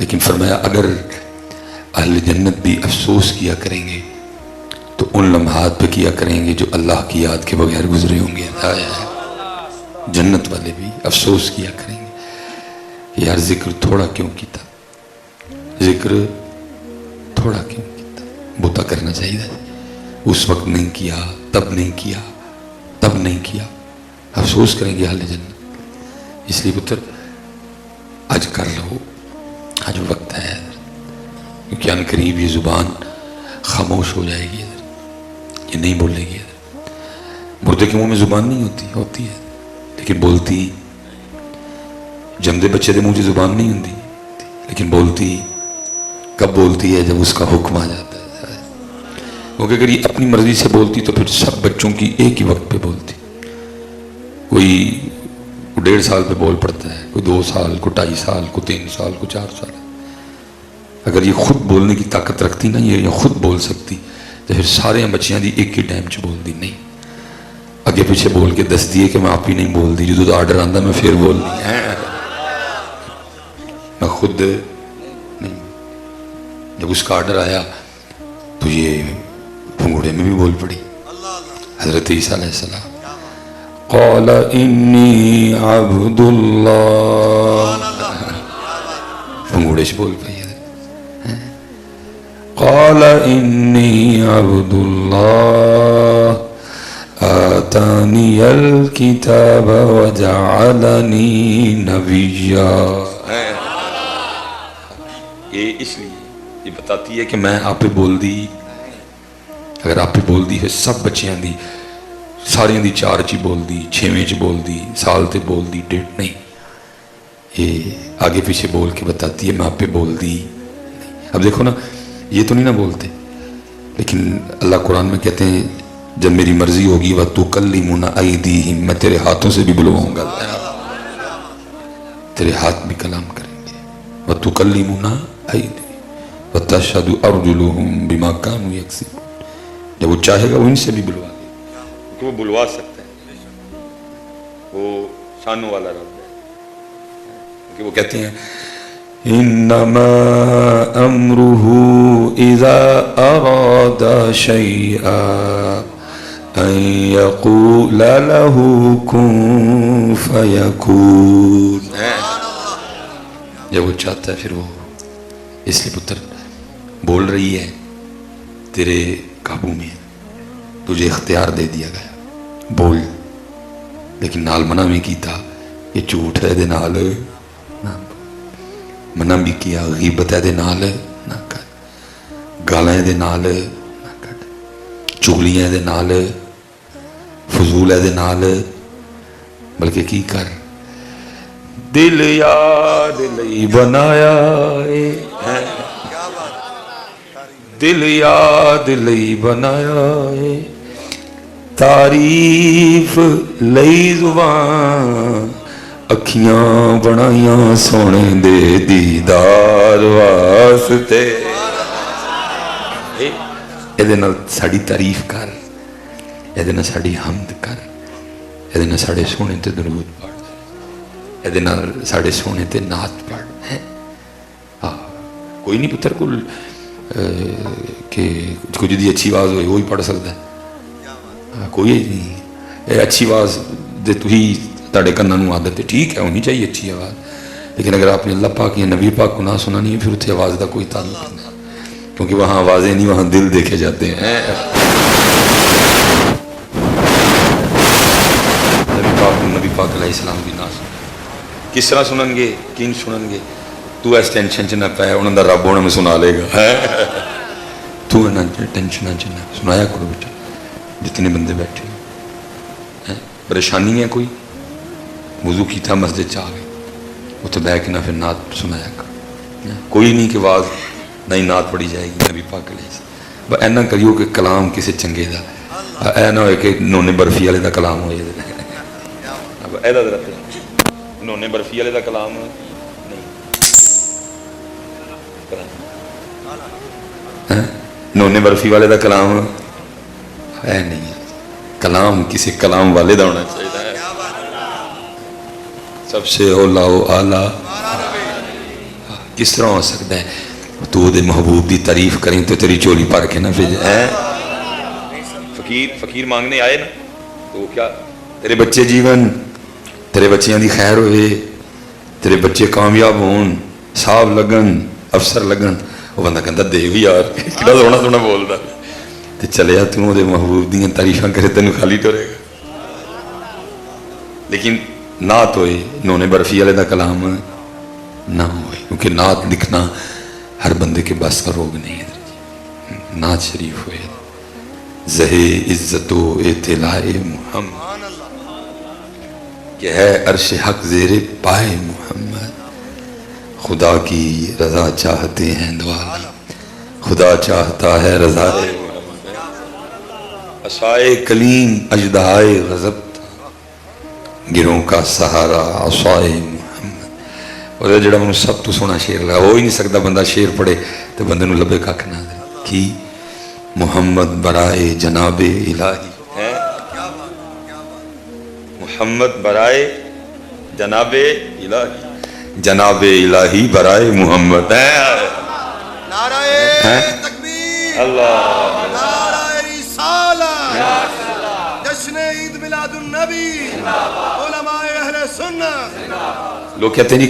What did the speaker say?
لیکن فرمایا اگر اہل جنت بھی افسوس کیا کریں گے تو ان لمحات پہ کیا کریں گے جو اللہ کی یاد کے بغیر گزرے ہوں گے. جنت والے بھی افسوس کیا کریں گے کہ یار ذکر تھوڑا کیوں کیتا, ذکر تھوڑا کیوں کیتا, بہتا کرنا چاہیے, اس وقت نہیں کیا, تب نہیں کیا, تب نہیں کیا, افسوس کریں گے اہل جنت. اس لیے پتر آج کر لو, آج وقت ہے, کیونکہ ان قریب یہ زبان خاموش ہو جائے گی, یہ نہیں بولے گی. مردے کے منہ میں زبان نہیں ہوتی ہے لیکن بولتی, جمدے بچے دے منہ سے زبان نہیں ہوتی لیکن بولتی کب بولتی ہے جب اس کا حکم آ جاتا ہے. کیونکہ اگر یہ اپنی مرضی سے بولتی تو پھر سب بچوں کی ایک ہی وقت پہ بولتی. کوئی 1.5 سال پہ بول پڑتا ہے, کوئی 2 سال, کوئی 2.5 سال, کوئی 3 سال, کوئی 4 سال. اگر یہ خود بولنے کی طاقت رکھتی نا, یہ خود بول سکتی, تو پھر سارے بچیاں دی ایک ہی ٹائم چ بول دی. نہیں, اگے پیچھے بول کے دس دیے کہ میں آپ ہی نہیں بول دی, جو آرڈر آتا میں پھر بول دی, میں خود نہیں. جب اس کا آرڈر آیا تو یہ پھنگوڑے میں بھی بول پڑی. حضرت عیسیٰ علیہ السلام قال انی عبد اللہ, پھنگوڑے سے بول پئی. قال انی عبد اللہ آتانی الکتاب وجعلنی نبیا. یہ اس لیے یہ بتاتی ہے کہ میں آپ پہ بول دی. اگر آپ پہ بول دی ہے سب بچیاں دی, ساریاں دی 4 چی بول دی, 6ویں چ بول دی, سال تے بول دی, ڈیٹ نہیں. یہ آگے پیچھے بول کے بتاتی ہے میں آپ پہ بول دی. اب دیکھو نا, یہ تو نہیں نہ بولتے, لیکن اللہ قرآن میں کہتے ہیں جب میری مرضی ہوگی وَتُكَلِّمُنَا أَيْدِيهِمْ, میں تیرے ہاتھوں سے بھی بلواؤں گا, تیرے ہاتھ بھی کلام کریں گے. وَتُكَلِّمُنَا أَيْدِيهِمْ وَتَشْهَدُ أَرْجُلُهُمْ بِمَا كَانُوا يَكْسِبُونَ. جب وہ چاہے گا وہ ان سے بھی بلوا لے, کیونکہ وہ بلوا سکتا ہے, وہ شانوں والا رب ہے. کیونکہ وہ کہتے ہیں انما امرہ اذا اراد شیئا ان یقول له کن فیکون. جب وہ چاہتا ہے پھر وہ. اس لیے پتر بول رہی ہے, تیرے قابو میں, تجھے اختیار دے دیا گیا, بول. لیکن نال منع میں کیتا, یہ جھوٹ ہے دے نال منع بھی کیا, غیبت ہے دے نال نہ کر, گالاں دے نال نہ کر, چغلیاں دے نال, فضول ہے دے نال, بلکہ کی کر دل یاد لئی بنایا اے, دل یاد لئی بنایا اے, تعریف لئی زبان, اکھیاں بنائیاں سونے دے دیدار واسطے. یہ ساری تعریف کر, یہ ساری حمد کر, یہ سارے سونے تے درود پڑھ, یہ سارے سونے تے نعت پڑھ. کوئی نہیں پتر کو کہ کچھ دی اچھی آواز ہوئی وہی پڑھ سکتا ہے, کوئی نہیں. اچھی آواز دے تو ہی تاڑے کننوں عادت ہے, ٹھیک ہے ہونی چاہیے اچھی آواز, لیکن اگر آپ نے اللہ پاک یا نبی پاک کو نہ سنانی ہے پھر اتنے آواز کا کوئی تعلق نہیں, کیونکہ وہاں آوازیں نہیں, وہاں دل دیکھے جاتے ہیں. نبی پاک علیہ السلام بھی نہ سن, کس طرح سنن گے, کن سنن گے, تو اس ٹینشن چ نہ پائے, انہوں دا رب انہوں میں سنا لے گا. تو ٹینشن چ نہ سنایا کرو بیٹا, جتنے بندے بیٹھے پریشانی ہے, کوئی وضو کی تھا مسجد چاہ گئے, وہ تو بہ کے نہ پھر نعت سنایا کر. کوئی نہیں کہ آواز نہیں نعت پڑھی جائے گی نبی پاک علیہ السلام. بس اینا کریو کہ کلام کسی چنگے دا, اے نہ ہوئے کہ نونے برفی والے دا کلام ہوئے. اب ایدا ذرا نونے برفی والے دا کلام نہیں, نونے برفی والے دا کلام ہے نہیں, کلام کسی کلام والے دا ہونا چاہیے. سب سے اولا و اعلیٰ کس طرح ہو سکتا ہے؟ تو دے محبوب دی تعریف کریں تو تیری چولی پار کے نہ بھیج فقیر مانگنے آئے نا تو کیا تیرے بچے جیون، تیرے بچیاں دی خیر ہوئے، تیرے بچے کامیاب ہون، صاحب لگن، افسر لگن، وہ بندہ کہتا دے بھی یار کہنا سونا سونا بولتا تے چلیا تو دے محبوب دیاں تعریفاں کرے تینوں خالی ٹرے گا. لیکن نعت ہوئے نونے برفی والے دا کلام نہ ہوئے، کیونکہ نعت لکھنا ہر بندے کے بس کا روگ نہیں ہے. نعت شریف ہوئے زہے عزت و اطلاع محمد کہ ہے عرش حق زیر پائے محمد، خدا کی رضا چاہتے ہیں دوالی، خدا چاہتا ہے رضا محمد، عصائے کلیم اژدہائے غضب گروں کا سہارا عصائے محمد. اور جڑا میں سب تو سونا شعر لگا ہو ہی نہیں سکتا بندہ شعر پڑھے تو بندے نو لبے کھ نہ دے کی محمد برائے جناب الہی، محمد برائے جناب الہی، جناب الہی برائے محمد. نعرہ تکبیر، اللہ نعرہ رسالت، جشن عید میلاد النبی، علماء اہل سنت. لوگ کہتے ہیں